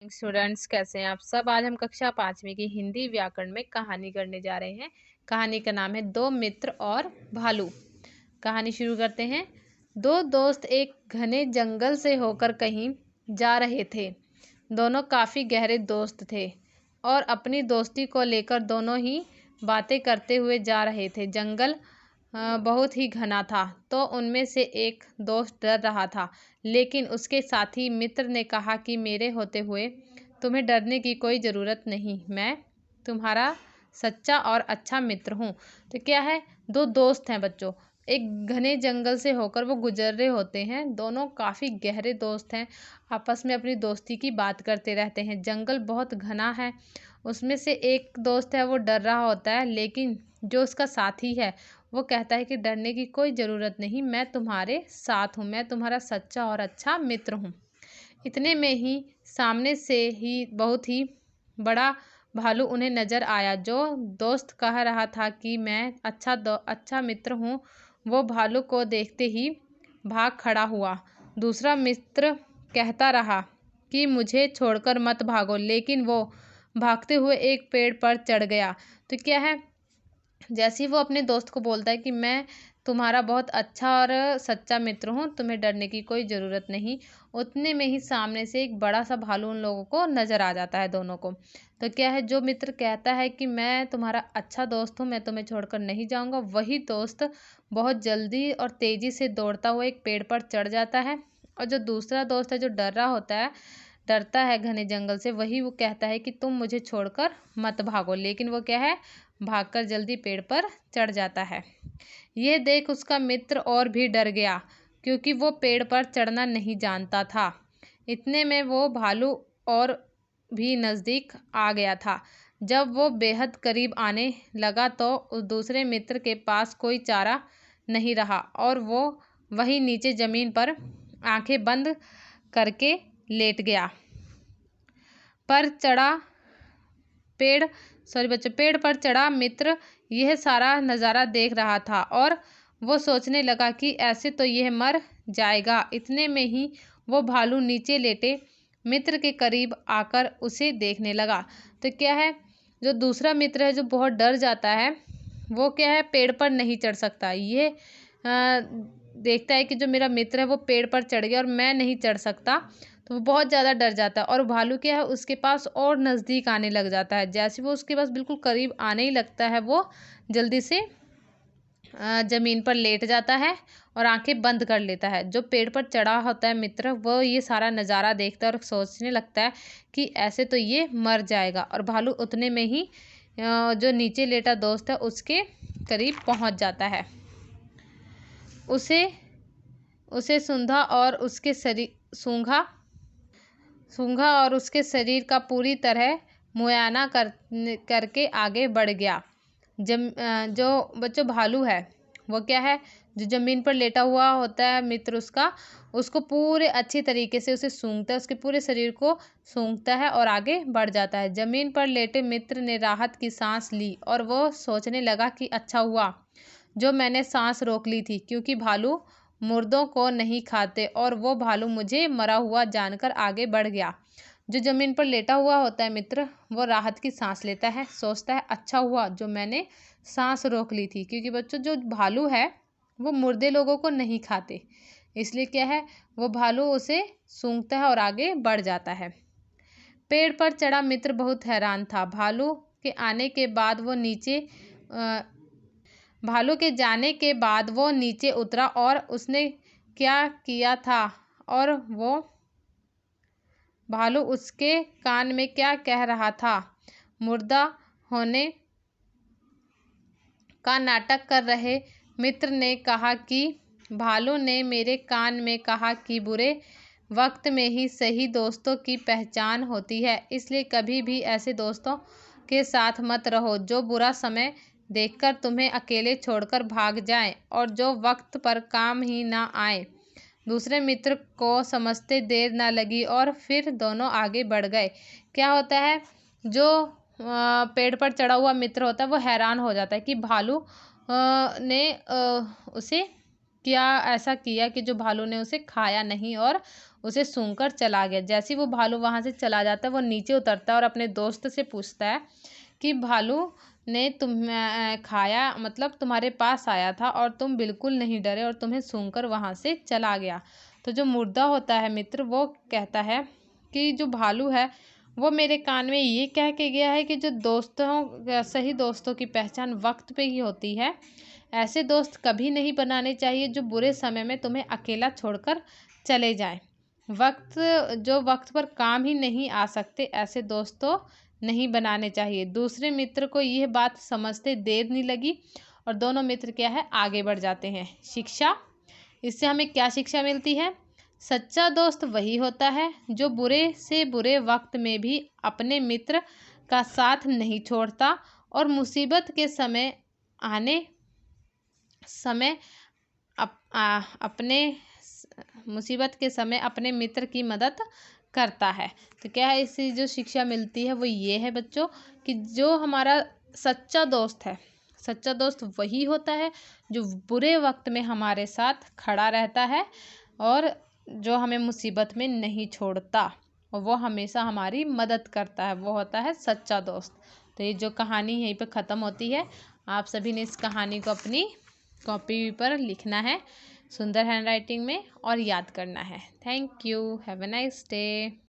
Students, कैसे हैं आप सब। आज हम कक्षा 5वीं की हिंदी व्याकरण में कहानी करने जा रहे हैं। कहानी का नाम है दो मित्र और भालू। कहानी शुरू करते हैं। दो दोस्त एक घने जंगल से होकर कहीं जा रहे थे। दोनों काफ़ी गहरे दोस्त थे और अपनी दोस्ती को लेकर दोनों ही बातें करते हुए जा रहे थे। जंगल बहुत ही घना था, तो उनमें से एक दोस्त डर रहा था, लेकिन उसके साथी मित्र ने कहा कि मेरे होते हुए तुम्हें डरने की कोई ज़रूरत नहीं, मैं तुम्हारा सच्चा और अच्छा मित्र हूँ। तो क्या है, दो दोस्त हैं बच्चों, एक घने जंगल से होकर वो गुजर रहे होते हैं। दोनों काफ़ी गहरे दोस्त हैं, आपस में अपनी दोस्ती की बात करते रहते हैं। जंगल बहुत घना है, उसमें से एक दोस्त है वो डर रहा होता है, लेकिन जो उसका साथी है वो कहता है कि डरने की कोई ज़रूरत नहीं, मैं तुम्हारे साथ हूँ, मैं तुम्हारा सच्चा और अच्छा मित्र हूँ। इतने में ही सामने से ही बहुत ही बड़ा भालू उन्हें नज़र आया। जो दोस्त कह रहा था कि मैं अच्छा मित्र हूँ, वो भालू को देखते ही भाग खड़ा हुआ। दूसरा मित्र कहता रहा कि मुझे छोड़कर मत भागो, लेकिन वो भागते हुए एक पेड़ पर चढ़ गया। तो क्या है, जैसे ही वो अपने दोस्त को बोलता है कि मैं तुम्हारा बहुत अच्छा और सच्चा मित्र हूँ, तुम्हें डरने की कोई ज़रूरत नहीं, उतने में ही सामने से एक बड़ा सा भालू उन लोगों को नज़र आ जाता है, दोनों को। तो क्या है, जो मित्र कहता है कि मैं तुम्हारा अच्छा दोस्त हूँ, मैं तुम्हें छोड़कर नहीं जाऊँगा, वही दोस्त बहुत जल्दी और तेज़ी से दौड़ता हुआ एक पेड़ पर चढ़ जाता है। और जो दूसरा दोस्त है, जो डरता है घने जंगल से, वही वो कहता है कि तुम मुझे छोड़कर मत भागो, लेकिन वो क्या है, भागकर जल्दी पेड़ पर चढ़ जाता है। यह देख उसका मित्र और भी डर गया, क्योंकि वो पेड़ पर चढ़ना नहीं जानता था। इतने में वो भालू और भी नज़दीक आ गया था। जब वो बेहद करीब आने लगा तो उस दूसरे मित्र के पास कोई चारा नहीं रहा और वो वहीं नीचे ज़मीन पर आंखें बंद करके लेट गया। पर चढ़ा पेड़ सॉरी बच्चों पेड़ पर चढ़ा मित्र यह सारा नज़ारा देख रहा था और वो सोचने लगा कि ऐसे तो यह मर जाएगा। इतने में ही वो भालू नीचे लेटे मित्र के करीब आकर उसे देखने लगा। तो क्या है, जो दूसरा मित्र है, जो बहुत डर जाता है, वो क्या है, पेड़ पर नहीं चढ़ सकता। ये देखता है कि जो मेरा मित्र है वो पेड़ पर चढ़ गया और मैं नहीं चढ़ सकता, तो वो बहुत ज़्यादा डर जाता है और भालू क्या है, उसके पास और नज़दीक आने लग जाता है। जैसे वो उसके पास बिल्कुल करीब आने ही लगता है, वो जल्दी से ज़मीन पर लेट जाता है और आंखें बंद कर लेता है। जो पेड़ पर चढ़ा होता है मित्र, वो ये सारा नज़ारा देखता है और सोचने लगता है कि ऐसे तो ये मर जाएगा। और भालू उतने में ही जो नीचे लेटा दोस्त है उसके करीब पहुंच जाता है। उसे सूंघा और उसके शरीर का पूरी तरह मुआयना करके आगे बढ़ गया। जो बच्चों भालू है, वो क्या है, जो ज़मीन पर लेटा हुआ होता है मित्र उसको पूरे अच्छी तरीके से उसे सूंघता है, उसके पूरे शरीर को सूंघता है और आगे बढ़ जाता है। ज़मीन पर लेटे मित्र ने राहत की सांस ली और वो सोचने लगा कि अच्छा हुआ जो मैंने सांस रोक ली थी, क्योंकि भालू मुर्दों को नहीं खाते और वो भालू मुझे मरा हुआ जानकर आगे बढ़ गया। जो ज़मीन पर लेटा हुआ होता है मित्र, वो राहत की सांस लेता है, सोचता है अच्छा हुआ जो मैंने सांस रोक ली थी, क्योंकि बच्चों जो भालू है वो मुर्दे लोगों को नहीं खाते, इसलिए क्या है, वो भालू उसे सूंघता है और आगे बढ़ जाता है। पेड़ पर चढ़ा मित्र बहुत हैरान था। भालू के जाने के बाद वो नीचे उतरा और उसने क्या किया था, और वो भालू उसके कान में क्या कह रहा था। मुर्दा होने का नाटक कर रहे मित्र ने कहा कि भालू ने मेरे कान में कहा कि बुरे वक्त में ही सही दोस्तों की पहचान होती है, इसलिए कभी भी ऐसे दोस्तों के साथ मत रहो जो बुरा समय देखकर तुम्हें अकेले छोड़कर भाग जाएं और जो वक्त पर काम ही ना आए। दूसरे मित्र को समझते देर ना लगी और फिर दोनों आगे बढ़ गए। क्या होता है, जो पेड़ पर चढ़ा हुआ मित्र होता है वो हैरान हो जाता है कि भालू ने उसे क्या ऐसा किया कि जो भालू ने उसे खाया नहीं और उसे सूंघकर चला गया। जैसे ही वो भालू वहाँ से चला जाता है, वो नीचे उतरता है और अपने दोस्त से पूछता है कि भालू ने खाया, मतलब तुम्हारे पास आया था और तुम बिल्कुल नहीं डरे और तुम्हें सूंघकर वहाँ से चला गया। तो जो मुर्दा होता है मित्र, वो कहता है कि जो भालू है वो मेरे कान में ये कह के गया है कि जो सही दोस्तों की पहचान वक्त पे ही होती है। ऐसे दोस्त कभी नहीं बनाने चाहिए जो बुरे समय में तुम्हें अकेला छोड़कर चले जाएं। वक्त पर काम ही नहीं आ सकते, ऐसे दोस्तों नहीं बनाने चाहिए। दूसरे मित्र को यह बात समझते देर नहीं लगी और दोनों मित्र क्या है, आगे बढ़ जाते हैं। शिक्षा, इससे हमें क्या शिक्षा मिलती है? सच्चा दोस्त वही होता है जो बुरे से बुरे वक्त में भी अपने मित्र का साथ नहीं छोड़ता और मुसीबत के समय अपने मित्र की मदद करता है। तो क्या है, इससे जो शिक्षा मिलती है वो ये है बच्चों कि जो हमारा सच्चा दोस्त है, सच्चा दोस्त वही होता है जो बुरे वक्त में हमारे साथ खड़ा रहता है और जो हमें मुसीबत में नहीं छोड़ता और वो हमेशा हमारी मदद करता है, वो होता है सच्चा दोस्त। तो ये जो कहानी यहीं पे ख़त्म होती है। आप सभी ने इस कहानी को अपनी कॉपी पर लिखना है सुंदर हैंडराइटिंग में और याद करना है। Thank you, have a nice day.